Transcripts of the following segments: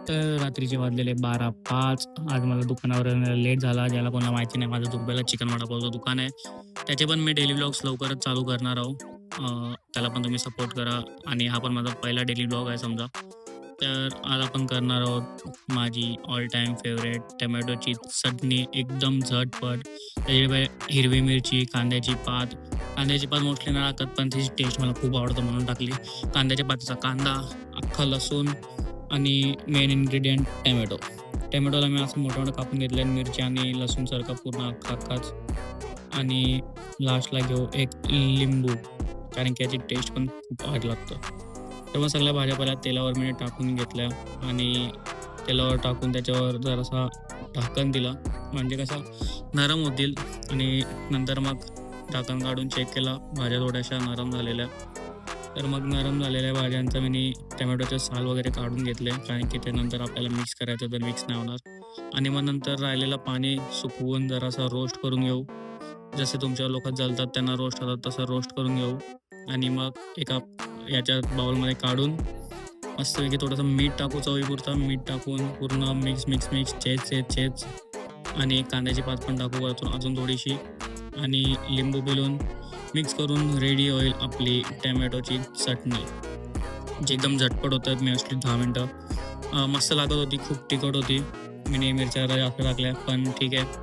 तर रात्रीचे वाजलेले 12:05. आज मला दुकानावर लेट झाला. ज्याला कोणाला माहिती नाही, माझं दुर्बेला चिकन वडापावचं दुकान आहे. त्याचे पण मी डेली व्लॉग्स लवकरच चालू करणार आहोत. त्याला पण तुम्ही सपोर्ट करा आणि हा पण माझा पहिला डेली व्लॉग आहे समजा. तर आज आपण करणार आहोत माझी ऑल टाईम फेवरेट टोमॅटोची चटणी एकदम झटपट. त्याच्याशिवाय हिरवी मिरची, कांद्याची पात. कांद्याची पात मोस्टली नाही टाकत, पण त्याची टेस्ट मला खूप आवडतं म्हणून टाकली. कांद्याच्या पातीचा कांदा, अख्खा लसूण आणि मेन इन्ग्रेडियंट टोमॅटो. टोमॅटोला मी असं मोठं-मोठं कापून घेतलं आहे. मिरची आणि लसूणसारखा पूर्ण अख्खाच आणि लास्टला घेऊ एक लिंबू, कारण की याची टेस्ट पण खूप भारी लागतं. तर मग सगळ्या भाज्या पहिल्या तेलावर मी टाकून घेतल्या आणि तेलावर टाकून त्याच्यावर जरासा झाकण दिलं, म्हणजे कसं नरम होतील. आणि नंतर मग झाकण काढून चेक केला, भाज्या थोड्याशा नरम झालेल्या. तर मग नरम झालेल्या भाज्यांचं मी टोमॅटोचे साल वगैरे काढून घेतले, कारण की ते नंतर आपल्याला मिक्स करायचं, तर मिक्स नाही होणार. आणि मग नंतर राहिलेलं पाणी सुकवून जरासा रोस्ट करून घेऊ. जसे तुमच्या लोकात जळतात त्यांना रोस्ट होतात तसं रोस्ट करून घेऊ. आणि मग एका याच्या बाउलमध्ये काढून मस्तपैकी थोडंसं मीठ टाकू, चवीपुरतं मीठ टाकून पूर्ण मिक्स चेच आणि कांद्याची पात पण टाकू वरतून अजून थोडीशी आणि लिंबू पिळून मिक्स करून रेडी होईल आपली टोमॅटोची चटणी, जी एकदम झटपट होतात. मी असली 10 मिनटं मस्त लागत होती. खूप तिखट होती. मी मिरच्या जरा जास्त टाकल्या, पण ठीक आहे.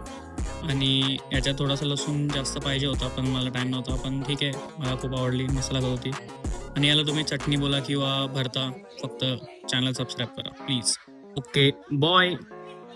आणि याच्यात थोडासा लसूण जास्त पाहिजे होता, पण मला टाईम नव्हता. पण ठीक आहे, मला खूप आवडली, मस्त लागत होती. आणि याला तुम्ही चटणी बोला किंवा भरता, फक्त चॅनल सबस्क्राईब करा प्लीज. Okay, bye.